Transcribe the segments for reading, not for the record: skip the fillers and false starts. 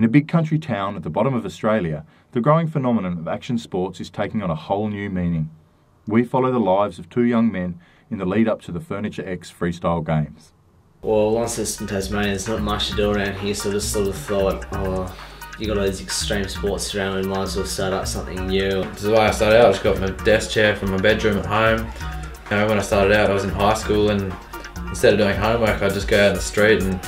In a big country town at the bottom of Australia, the growing phenomenon of action sports is taking on a whole new meaning. We follow the lives of two young men in the lead up to the Furniture X Freestyle Games. Well, once it's in Tasmania, there's not much to do around here, so I just sort of thought, oh, you got all these extreme sports around, we might as well start up something new. This is the way I started out. I just got my desk chair from my bedroom at home. You know, when I started out, I was in high school, and instead of doing homework, I'd just go out in the street and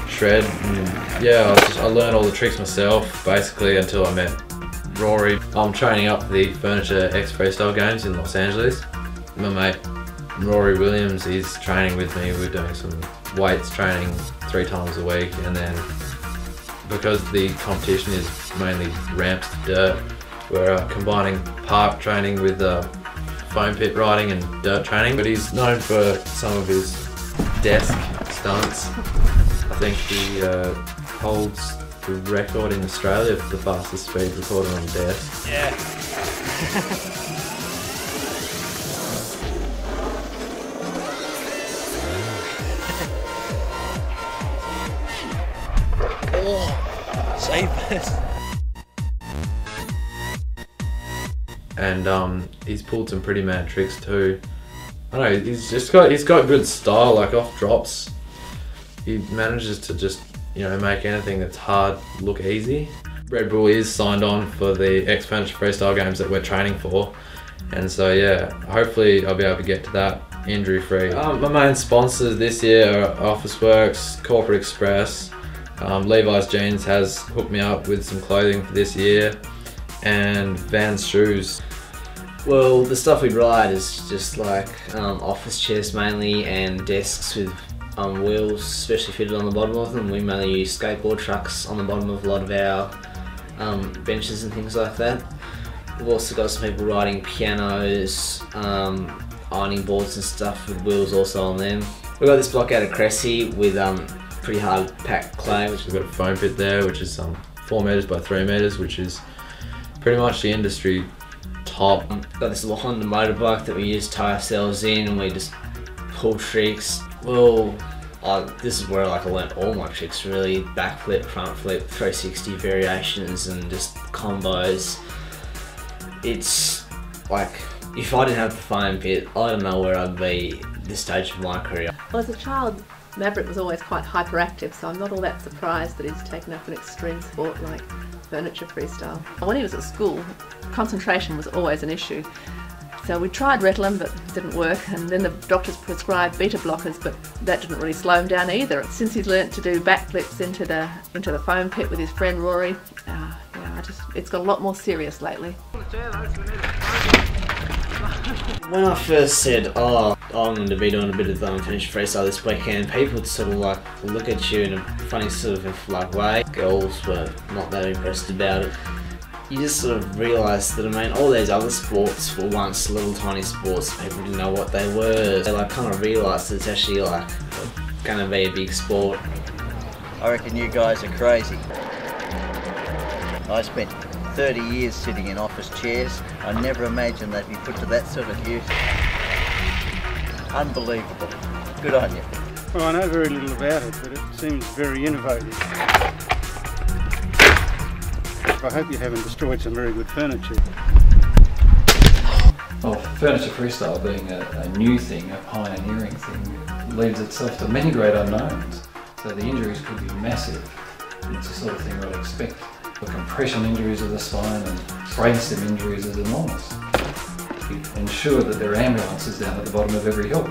shred. And yeah, I learned all the tricks myself, basically, until I met Rory. I'm training up for the Furniture X Freestyle Games in Los Angeles. My mate Rory Williams is training with me. We're doing some weights training 3 times a week, and then because the competition is mainly ramps to dirt, we're combining park training with foam pit riding and dirt training. But he's known for some of his desk stunts. I think he holds the record in Australia for the fastest speed recorded on desk. Yeah. Oh, save this. And he's pulled some pretty mad tricks too. I don't know, he's got good style, like off drops. He manages to just, you know, make anything that's hard look easy. Red Bull is signed on for the X Furniture Freestyle Games that we're training for. And so yeah, hopefully I'll be able to get to that injury free. My main sponsors this year are Officeworks, Corporate Express, Levi's Jeans has hooked me up with some clothing for this year, and Vans Shoes. Well, the stuff we ride is just like office chairs mainly, and desks with wheels especially fitted on the bottom of them. We mainly use skateboard trucks on the bottom of a lot of our benches and things like that. We've also got some people riding pianos, ironing boards and stuff with wheels also on them. We've got this block out of Cressy with pretty hard packed clay. We've got a foam pit there, which is 4 metres by 3 metres, which is pretty much the industry top. Got this little Honda motorbike that we use to tie ourselves in, and we just pull tricks. Well, this is where I learnt all my tricks really. Backflip, front flip, 360 variations and just combos. It's like, if I didn't have the foam pit, I don't know where I'd be at this stage of my career. Well, as a child, Maverick was always quite hyperactive, so I'm not all that surprised that he's taken up an extreme sport like Furniture Freestyle. When he was at school, concentration was always an issue. So we tried Ritalin, but it didn't work, and then the doctors prescribed beta blockers, but that didn't really slow him down either. Since he's learnt to do backflips into the foam pit with his friend Rory, it's got a lot more serious lately. When I first said, oh, I'm going to be doing a bit of Furniture Freestyle this weekend, people would sort of look at you in a funny sort of way. Girls were not that impressed about it. You just sort of realise that, all these other sports were once little tiny sports, people didn't know what they were. They kind of realised that it's actually going to be a big sport. I reckon you guys are crazy. I spent 30 years sitting in office chairs. I never imagined they'd be put to that sort of use. Unbelievable. Good on you. Well, I know very little about it, but it seems very innovative. I hope you haven't destroyed some very good furniture. Well, Furniture Freestyle being a new thing, a pioneering thing, leads itself to many great unknowns. So the injuries could be massive. It's the sort of thing I'd expect. The compression injuries of the spine and brainstem injuries is enormous. We ensure that there are ambulances down at the bottom of every hill.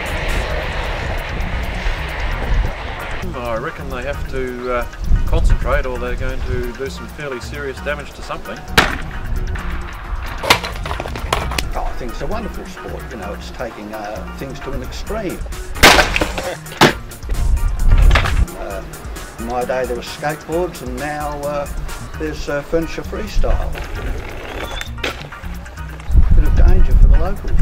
I reckon they have to concentrate, or they're going to do some fairly serious damage to something. Oh, I think it's a wonderful sport. You know, it's taking things to an extreme. In my day there were skateboards, and now there's Furniture Freestyle. Bit of danger for the locals.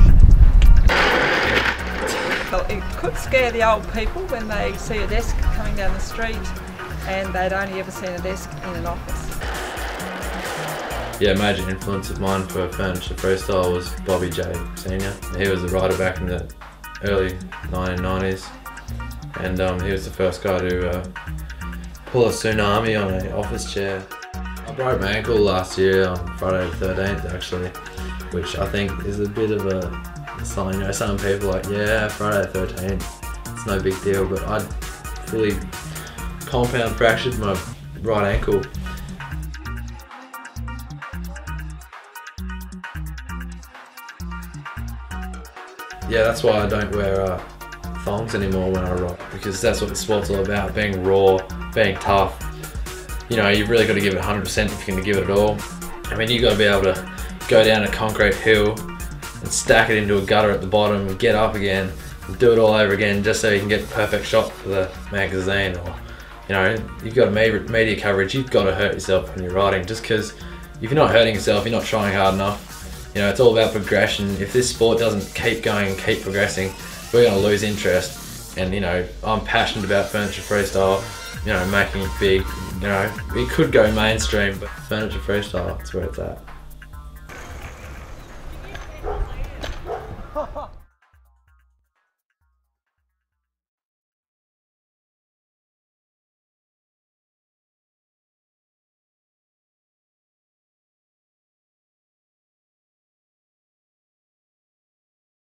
Well, it could scare the old people when they see a desk coming down the street and they'd only ever seen a desk in an office. Yeah, a major influence of mine for Furniture Freestyle was Bobby J Senior. He was a rider back in the early 1990s, and he was the first guy to pull a tsunami on an office chair. I broke my ankle last year on Friday the 13th actually, which I think is a bit of a sign. You know, some people are like, yeah, Friday the 13th, it's no big deal, but I fully compound fractured my right ankle. Yeah, that's why I don't wear thongs anymore when I rock, because that's what the sport's all about, being raw, being tough. You know, you've really got to give it 100% if you're going to give it at all. I mean, you've got to be able to go down a concrete hill and stack it into a gutter at the bottom and get up again and do it all over again just so you can get the perfect shot for the magazine. Or, you know, you've got media coverage, you've got to hurt yourself when you're riding, just because if you're not hurting yourself, you're not trying hard enough. You know, it's all about progression. If this sport doesn't keep going and keep progressing, we're going to lose interest. And, you know, I'm passionate about Furniture Freestyle, you know, making it big. You know, it could go mainstream, but Furniture Freestyle, that's where it's at.